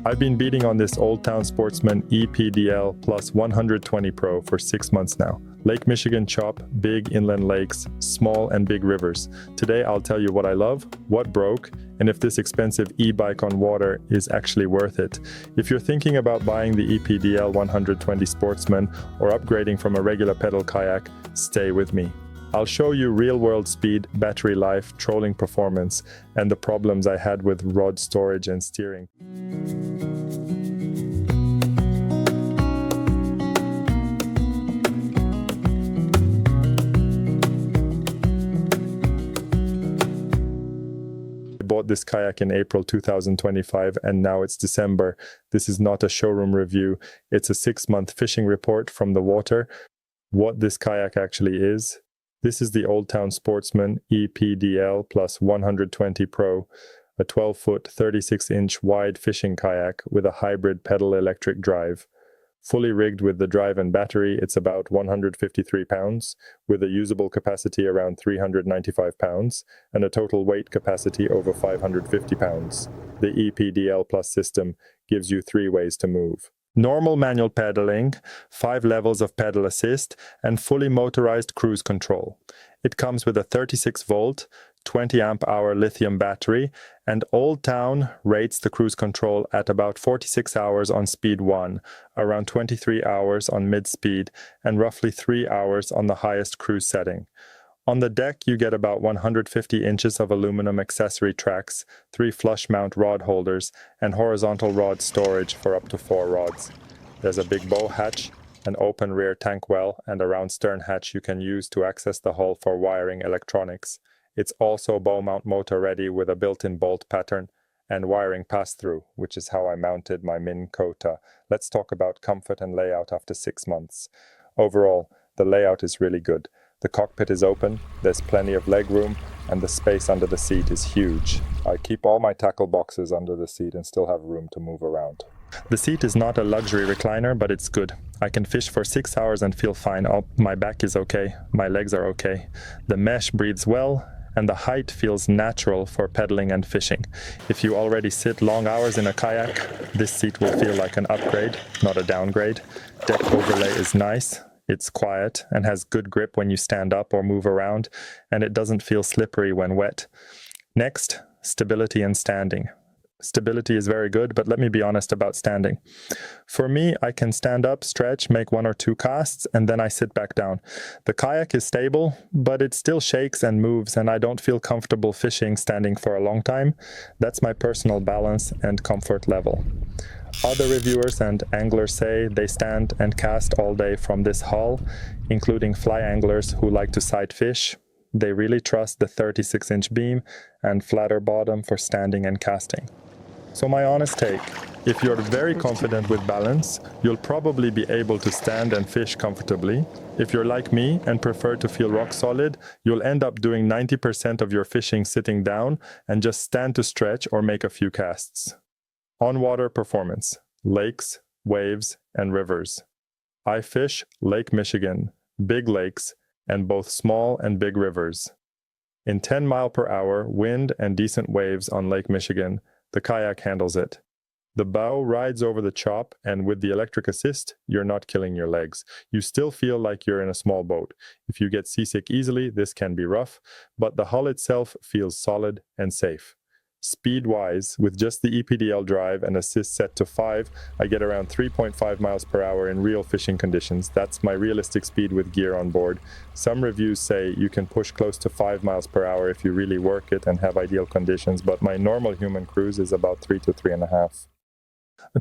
I've been beating on this Old Town Sportsman ePDL plus 120 Pro for 6 months now. Lake Michigan chop, big inland lakes, small and big rivers. Today I'll tell you what I love, what broke, and if this expensive e-bike on water is actually worth it. If you're thinking about buying the ePDL 120 Sportsman or upgrading from a regular pedal kayak, stay with me. I'll show you real-world speed, battery life, trolling performance, and the problems I had with rod storage and steering. I bought this kayak in April 2025 and now it's December. This is not a showroom review, it's a 6-month fishing report from the water. What this kayak actually is. This is the Old Town Sportsman ePDL plus 120 Pro, a 12-foot, 36-inch wide fishing kayak with a hybrid pedal electric drive. Fully rigged with the drive and battery, it's about 153 pounds, with a usable capacity around 395 pounds, and a total weight capacity over 550 pounds. The ePDL Plus system gives you 3 ways to move. Normal manual pedaling, 5 levels of pedal assist, and fully motorized cruise control. It comes with a 36-volt, 20 amp-hour lithium battery, and Old Town rates the cruise control at about 46 hours on speed 1, around 23 hours on mid-speed, and roughly 3 hours on the highest cruise setting. On the deck, you get about 150 inches of aluminum accessory tracks, 3 flush mount rod holders, and horizontal rod storage for up to 4 rods. There's a big bow hatch, an open rear tank well, and a round stern hatch you can use to access the hull for wiring electronics. It's also bow mount motor ready with a built-in bolt pattern and wiring pass-through, which is how I mounted my Minn Kota. Let's talk about comfort and layout after 6 months. Overall, the layout is really good. The cockpit is open, there's plenty of leg room, and the space under the seat is huge. I keep all my tackle boxes under the seat and still have room to move around. The seat is not a luxury recliner, but it's good. I can fish for 6 hours and feel fine. My back is okay, my legs are okay. The mesh breathes well, and the height feels natural for pedaling and fishing. If you already sit long hours in a kayak, this seat will feel like an upgrade, not a downgrade. Deck overlay is nice. It's quiet and has good grip when you stand up or move around, and it doesn't feel slippery when wet. Next, stability and standing. Stability is very good, but let me be honest about standing. For me, I can stand up, stretch, make 1 or 2 casts, and then I sit back down. The kayak is stable, but it still shakes and moves, and I don't feel comfortable fishing standing for a long time. That's my personal balance and comfort level. Other reviewers and anglers say they stand and cast all day from this hull, including fly anglers who like to sight fish. They really trust the 36-inch beam and flatter bottom for standing and casting. So my honest take, if you're very confident with balance, you'll probably be able to stand and fish comfortably. If you're like me and prefer to feel rock solid, you'll end up doing 90% of your fishing sitting down and just stand to stretch or make a few casts. On-water performance, lakes, waves, and rivers. I fish Lake Michigan, big lakes, and both small and big rivers. In 10 mile per hour wind and decent waves on Lake Michigan, the kayak handles it. The bow rides over the chop, and with the electric assist, you're not killing your legs. You still feel like you're in a small boat. If you get seasick easily, this can be rough, but the hull itself feels solid and safe. Speed-wise, with just the ePDL drive and assist set to 5, I get around 3.5 miles per hour in real fishing conditions. That's my realistic speed with gear on board. Some reviews say you can push close to 5 miles per hour if you really work it and have ideal conditions, but my normal human cruise is about 3 to 3.5.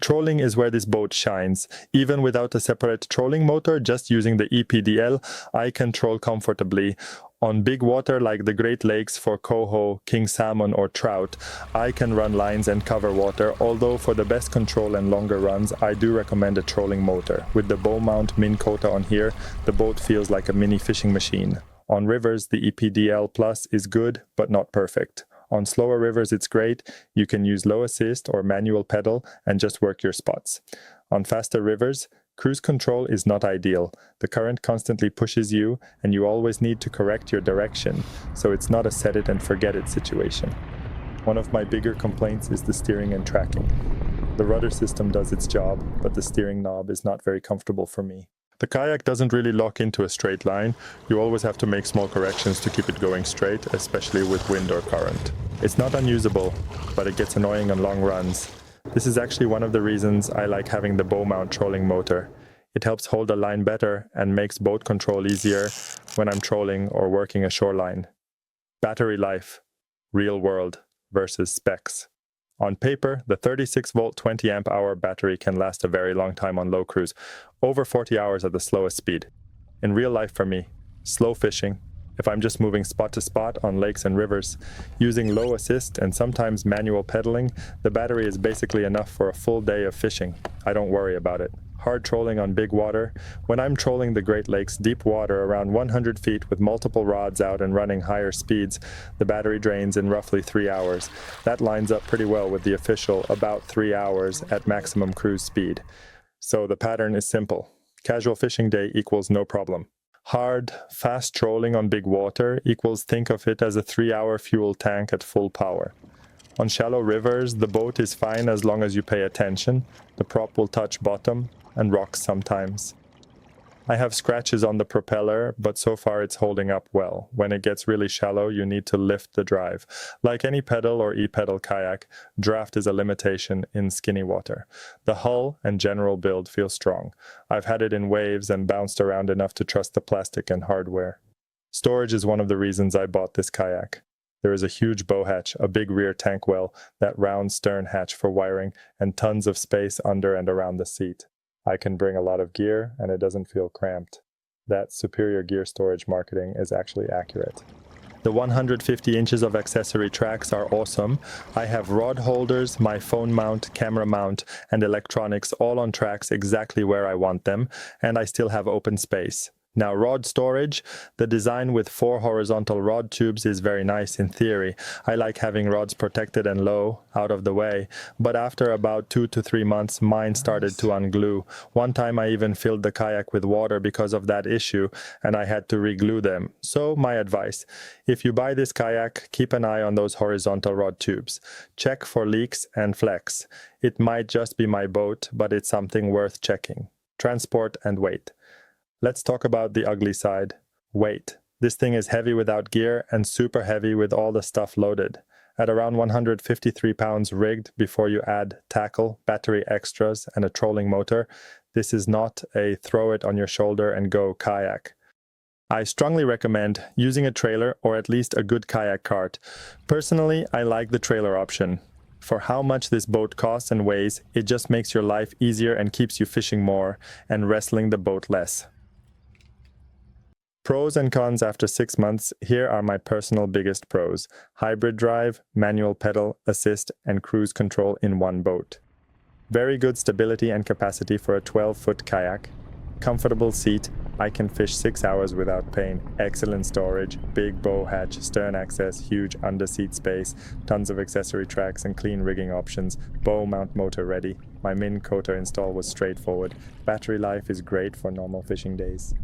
Trolling is where this boat shines. Even without a separate trolling motor, just using the ePDL, I can troll comfortably. On big water like the Great Lakes for coho, king salmon, or trout, I can run lines and cover water, although for the best control and longer runs, I do recommend a trolling motor. With the bow mount Minn Kota on here, the boat feels like a mini fishing machine. On rivers, the ePDL Plus is good, but not perfect. On slower rivers, it's great. You can use low assist or manual pedal and just work your spots. On faster rivers, cruise control is not ideal. The current constantly pushes you, and you always need to correct your direction, so it's not a set-it-and-forget-it situation. One of my bigger complaints is the steering and tracking. The rudder system does its job, but the steering knob is not very comfortable for me. The kayak doesn't really lock into a straight line. You always have to make small corrections to keep it going straight, especially with wind or current. It's not unusable, but it gets annoying on long runs. This is actually one of the reasons I like having the bow mount trolling motor. It helps hold the line better and makes boat control easier when I'm trolling or working a shoreline. Battery life, real world versus specs. On paper, the 36-volt 20 amp hour battery can last a very long time on low cruise, over 40 hours at the slowest speed. In real life for me, slow fishing, if I'm just moving spot to spot on lakes and rivers, using low assist and sometimes manual pedaling, the battery is basically enough for a full day of fishing. I don't worry about it. Hard trolling on big water. When I'm trolling the Great Lakes deep water around 100 feet with multiple rods out and running higher speeds, the battery drains in roughly 3 hours. That lines up pretty well with the official about 3 hours at maximum cruise speed. So the pattern is simple. Casual fishing day equals no problem. Hard, fast trolling on big water equals think of it as a 3-hour fuel tank at full power. On shallow rivers, the boat is fine as long as you pay attention. The prop will touch bottom and rocks sometimes. I have scratches on the propeller, but so far it's holding up well. When it gets really shallow, you need to lift the drive. Like any pedal or e-pedal kayak, draft is a limitation in skinny water. The hull and general build feel strong. I've had it in waves and bounced around enough to trust the plastic and hardware. Storage is one of the reasons I bought this kayak. There is a huge bow hatch, a big rear tank well, that round stern hatch for wiring, and tons of space under and around the seat. I can bring a lot of gear and it doesn't feel cramped. That superior gear storage marketing is actually accurate. The 150 inches of accessory tracks are awesome. I have rod holders, my phone mount, camera mount, and electronics all on tracks exactly where I want them, and I still have open space. Now, rod storage, the design with 4 horizontal rod tubes is very nice in theory. I like having rods protected and low, out of the way, but after about 2 to 3 months, mine started to unglue. One time I even filled the kayak with water because of that issue, and I had to reglue them. So, my advice, if you buy this kayak, keep an eye on those horizontal rod tubes. Check for leaks and flex. It might just be my boat, but it's something worth checking. Transport and weight. Let's talk about the ugly side. Weight. This thing is heavy without gear and super heavy with all the stuff loaded. At around 153 pounds rigged before you add tackle, battery extras, and a trolling motor, this is not a throw it on your shoulder and go kayak. I strongly recommend using a trailer or at least a good kayak cart. Personally, I like the trailer option. For how much this boat costs and weighs, it just makes your life easier and keeps you fishing more and wrestling the boat less. Pros and cons after 6 months, here are my personal biggest pros. Hybrid drive, manual pedal, assist, and cruise control in one boat. Very good stability and capacity for a 12-foot kayak. Comfortable seat, I can fish 6 hours without pain. Excellent storage, big bow hatch, stern access, huge under-seat space, tons of accessory tracks and clean rigging options, bow mount motor ready. My Minn Kota install was straightforward. Battery life is great for normal fishing days.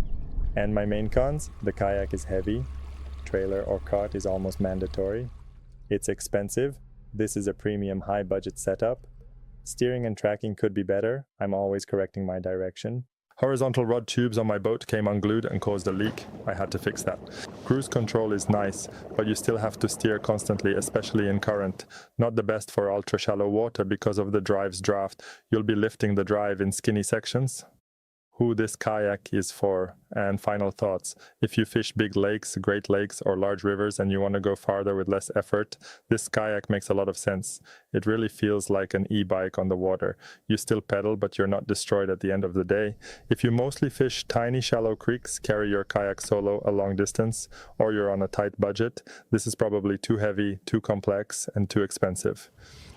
And my main cons, the kayak is heavy, trailer or cart is almost mandatory, it's expensive, this is a premium high budget setup, steering and tracking could be better, I'm always correcting my direction. Horizontal rod tubes on my boat came unglued and caused a leak, I had to fix that. Cruise control is nice, but you still have to steer constantly, especially in current. Not the best for ultra shallow water because of the drive's draft, you'll be lifting the drive in skinny sections. Who this kayak is for, and final thoughts. If you fish big lakes, Great Lakes, or large rivers and you want to go farther with less effort, this kayak makes a lot of sense. It really feels like an e-bike on the water. You still pedal, but you're not destroyed at the end of the day. If you mostly fish tiny shallow creeks, carry your kayak solo a long distance, or you're on a tight budget, this is probably too heavy, too complex, and too expensive.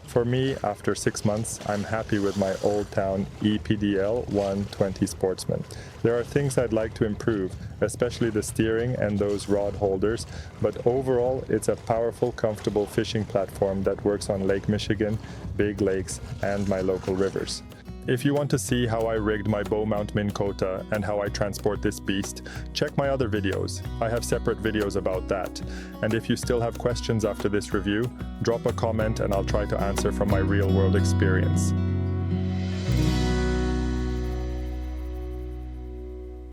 For me, after 6 months, I'm happy with my Old Town ePDL 120 Sportsman. There are things I'd like to improve, especially the steering and those rod holders, but overall it's a powerful, comfortable fishing platform that works on Lake Michigan, big lakes, and my local rivers. If you want to see how I rigged my bow mount Minn Kota and how I transport this beast, check my other videos. I have separate videos about that. And if you still have questions after this review, drop a comment and I'll try to answer from my real-world experience.